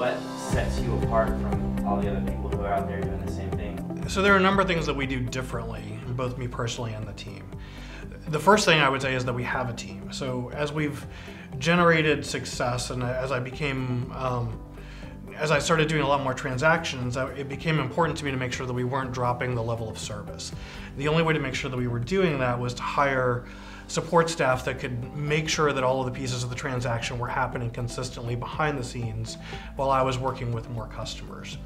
what sets you apart from all the other people who are out there doing the same thing? So there are a number of things that we do differently, both me personally and the team. The first thing I would say is that we have a team. So as we've generated success and as I started doing a lot more transactions, it became important to me to make sure that we weren't dropping the level of service. The only way to make sure that we were doing that was to hire support staff that could make sure that all of the pieces of the transaction were happening consistently behind the scenes while I was working with more customers.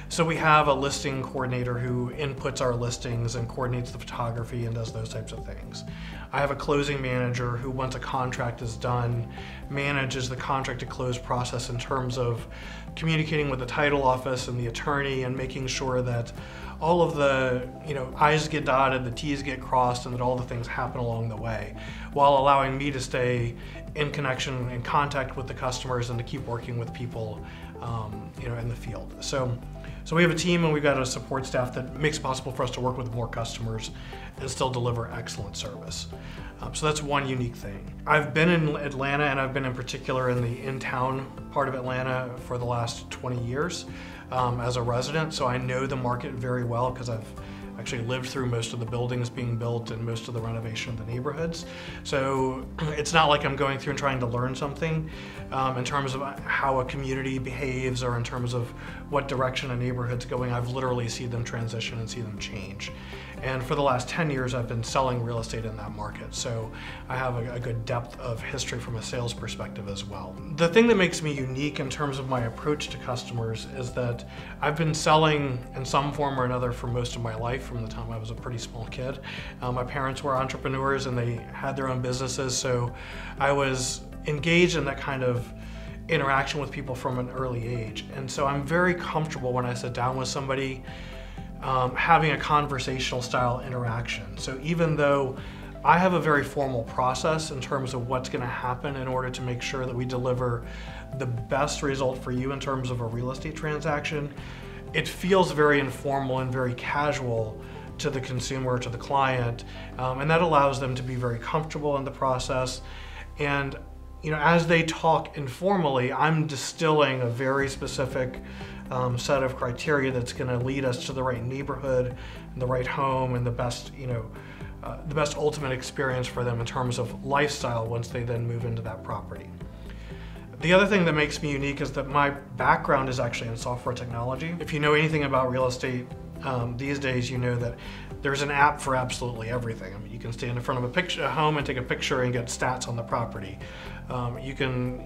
So we have a listing coordinator who inputs our listings and coordinates the photography and does those types of things. I have a closing manager who, once a contract is done, manages the contract to close process in terms of communicating with the title office and the attorney and making sure that all of the I's get dotted, the T's get crossed, and that all the things happen along the way, while allowing me to stay in connection and contact with the customers and to keep working with people in the field. So we have a team and we've got a support staff that makes it possible for us to work with more customers and still deliver excellent service. So that's one unique thing. I've been in Atlanta, and I've been in particular in the in-town part of Atlanta for the last 20 years as a resident, so I know the market very well because I've actually lived through most of the buildings being built and most of the renovation of the neighborhoods. So it's not like I'm going through and trying to learn something in terms of how a community behaves or in terms of what direction a neighborhood's going. I've literally seen them transition and see them change. And for the last 10 years, I've been selling real estate in that market. So I have a good depth of history from a sales perspective as well. The thing that makes me unique in terms of my approach to customers is that I've been selling in some form or another for most of my life, from the time I was a pretty small kid. My parents were entrepreneurs and they had their own businesses, so I was engaged in that kind of interaction with people from an early age. And so I'm very comfortable when I sit down with somebody having a conversational style interaction. So even though I have a very formal process in terms of what's going to happen in order to make sure that we deliver the best result for you in terms of a real estate transaction, it feels very informal and very casual to the consumer, to the client, and that allows them to be very comfortable in the process. And as they talk informally, I'm distilling a very specific set of criteria that's going to lead us to the right neighborhood, and the right home, and the best ultimate experience for them in terms of lifestyle once they then move into that property. The other thing that makes me unique is that my background is actually in software technology. If you know anything about real estate these days, you know that there's an app for absolutely everything. I mean, you can stand in front of a home and take a picture and get stats on the property. You can,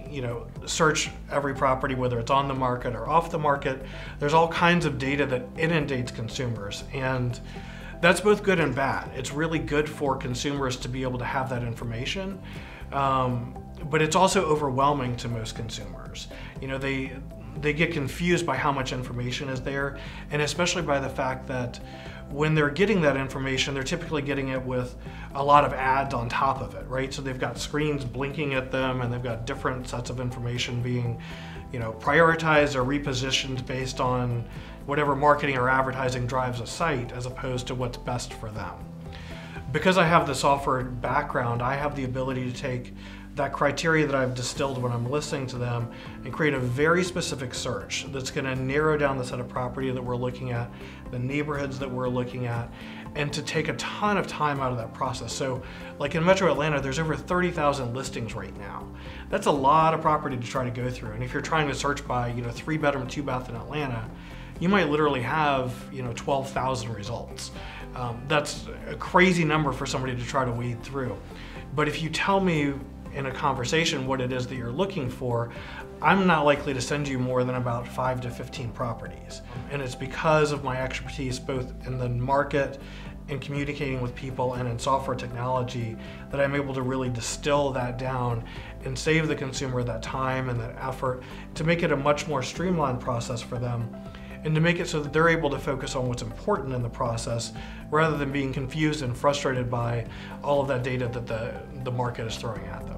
search every property, whether it's on the market or off the market. There's all kinds of data that inundates consumers, and that's both good and bad. It's really good for consumers to be able to have that information, but it's also overwhelming to most consumers. They get confused by how much information is there, and especially by the fact that when they're getting that information, they're typically getting it with a lot of ads on top of it, right? So they've got screens blinking at them, and they've got different sets of information being, prioritized or repositioned based on whatever marketing or advertising drives a site, as opposed to what's best for them. Because I have the software background, I have the ability to take that criteria that I've distilled when I'm listening to them and create a very specific search that's going to narrow down the set of property that we're looking at, the neighborhoods that we're looking at, and to take a ton of time out of that process. So like in Metro Atlanta, there's over 30,000 listings right now. That's a lot of property to try to go through. And if you're trying to search by 3-bedroom, 2-bath in Atlanta, you might literally have 12,000 results. That's a crazy number for somebody to try to weed through. But if you tell me in a conversation what it is that you're looking for, I'm not likely to send you more than about 5 to 15 properties. And it's because of my expertise both in the market, in communicating with people, and in software technology that I'm able to really distill that down and save the consumer that time and that effort to make it a much more streamlined process for them, and to make it so that they're able to focus on what's important in the process rather than being confused and frustrated by all of that data that the market is throwing at them.